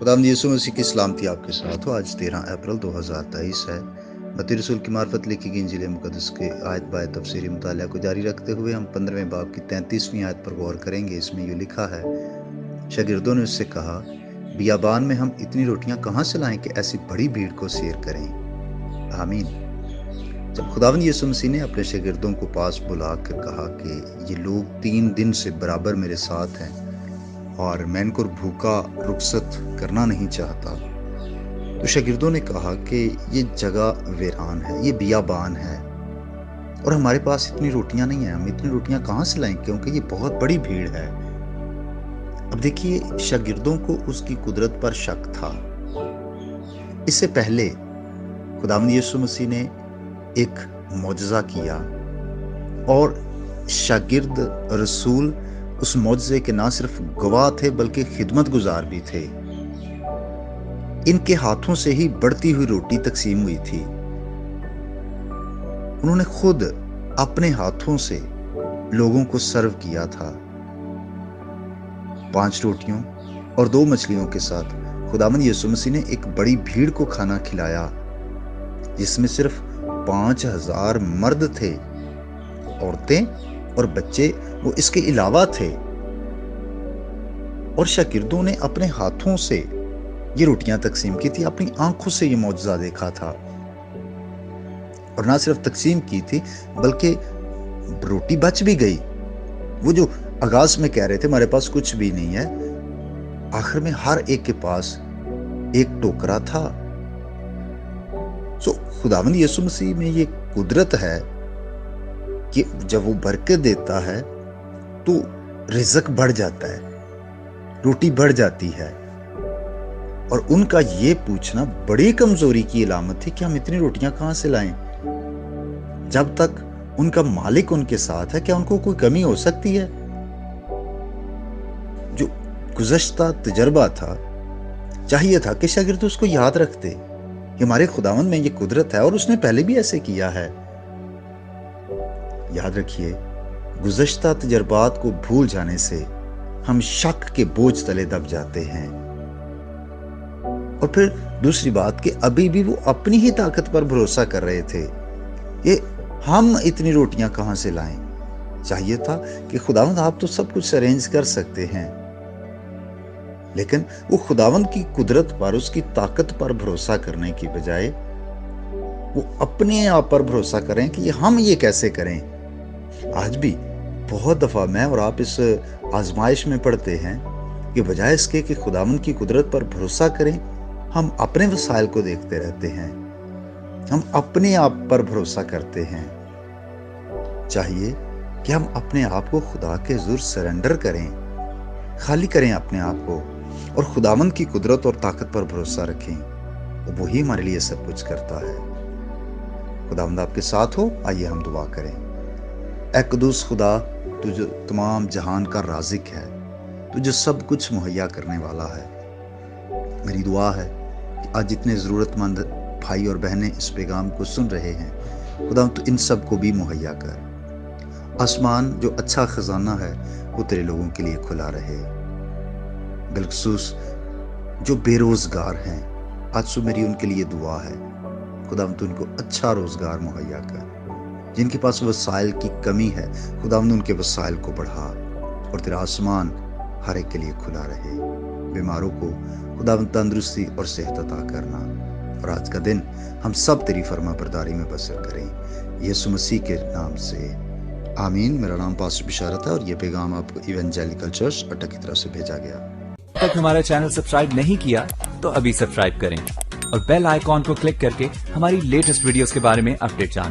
खुदावंद यीशु मसीह की सलामती आपके साथ हो। आज 13 अप्रैल 2023 है। मत्ती रसूल की मार्फत लिखी गई इंजील मुक़द्दस के आयत बाय तफसीरी मुताला को जारी रखते हुए हम 15वें बाब की 33वीं आयत पर गौर करेंगे। इसमें यूँ लिखा है, शागिर्दों ने उससे कहा, बियाबान में हम इतनी रोटियां कहाँ से लाएं कि ऐसी बड़ी भीड़ को सैर करें। आमीन। जब खुदावंद यीशु मसीह ने अपने शागिर्दों को पास बुलाकर कहा कि ये लोग 3 दिन से बराबर मेरे साथ हैं और मैं इनको भूखा रुखसत करना नहीं चाहता, तो शागिर्दों ने कहा कि ये जगह वीरान है, ये बियाबान है और हमारे पास इतनी रोटियां नहीं हैं, हम इतनी रोटियां कहाँ से लाएं, क्योंकि ये बहुत बड़ी भीड़ है। अब देखिए, शागिर्दों को उसकी कुदरत पर शक था। इससे पहले खुदावंद यीशु मसीह ने एक मौजज़ा किया और शागिर्द रसूल उस मौजज़े के ना सिर्फ गवाह थे बल्कि खिदमत गुजार भी थे। इनके हाथों से ही बढ़ती हुई रोटी तकसीम हुई थी। उन्होंने खुद अपने हाथों से लोगों को सर्व किया था। 5 रोटियों और 2 मछलियों के साथ खुदावंद यीशु मसीह ने एक बड़ी भीड़ को खाना खिलाया, जिसमें सिर्फ 5000 मर्द थे, औरतें और बच्चे वो इसके अलावा थे। और शागिर्दों ने अपने हाथों से ये रोटियां तकसीम की थी, अपनी आंखों से ये मौजज़ा देखा था। और ना सिर्फ तकसीम की थी बल्कि रोटी बच भी गई। वो जो आगाज में कह रहे थे हमारे पास कुछ भी नहीं है, आखिर में हर एक के पास एक टोकरा था। सो खुदावंद यीशु मसीह में ये कुदरत है कि जब वो बरकत देता है तो रिज़्क बढ़ जाता है, रोटी बढ़ जाती है। और उनका ये पूछना बड़ी कमजोरी की अलामत थी कि हम इतनी रोटियां कहां से लाएं। जब तक उनका मालिक उनके साथ है, क्या उनको कोई कमी हो सकती है? जो गुज़श्ता तजर्बा था, चाहिए था कि शागिर्द उसको याद रखते कि हमारे खुदावंद में ये कुदरत है और उसने पहले भी ऐसे किया है। याद रखिए, गुज़श्ता तजर्बात को भूल जाने से हम शक के बोझ तले दब जाते हैं। और फिर दूसरी बात कि अभी भी वो अपनी ही ताकत पर भरोसा कर रहे थे। ये हम इतनी रोटियां कहां से लाएं? चाहिए था कि खुदावंद आप तो सब कुछ अरेंज कर सकते हैं, लेकिन वो खुदावंद की कुदरत पर, उसकी ताकत पर भरोसा करने की बजाय वो अपने आप पर भरोसा करें कि हम ये कैसे करें। आज भी बहुत दफा मैं और आप इस आजमाइश में पड़ते हैं कि बजाय इसके कि खुदावंद की कुदरत पर भरोसा करें, हम अपने वसाइल को देखते रहते हैं, हम अपने आप पर भरोसा करते हैं। चाहिए कि हम अपने आप को खुदा के हुज़ूर सरेंडर करें, खाली करें अपने आप को और खुदावंद की कुदरत और ताकत पर भरोसा रखें। और वही हमारे लिए सब कुछ करता है। खुदावंद आपके साथ हो। आइए हम दुआ करें। ऐ कुदूस खुदा, तू जो तमाम जहान का राज़िक है, तू जो सब कुछ मुहैया करने वाला है, मेरी दुआ है कि आज जितने ज़रूरतमंद भाई और बहनें इस पैगाम को सुन रहे हैं, खुदा तो इन सब को भी मुहैया कर। आसमान जो अच्छा खजाना है वो तेरे लोगों के लिए खुला रहे। बिलखसूस जो बेरोज़गार हैं, आज सु मेरी उनके लिए दुआ है, खुदा तो उनको अच्छा रोज़गार मुहैया कर। जिनके पास वसाइल की कमी है, खुदावंद उनके वसाइल को बढ़ा और तेरा आसमान हर एक के लिए खुला रहे। बीमारों को खुदावंद तंदुरुस्ती और सेहत अता करना। और आज का दिन हम सब तेरी फर्मा बरदारी में बसर करें, यीशु मसीह के नाम से, आमीन। मेरा नाम पास्टर बिशारत है और ये पैगाम आपको इवेंजेलिकल चर्च अड्डा की तरफ से भेजा गया। अब तक हमारा चैनल सब्सक्राइब नहीं किया तो अभी सब्सक्राइब करें और बेल आइकॉन को क्लिक करके हमारी लेटेस्ट वीडियोस के बारे में अपडेट जानें।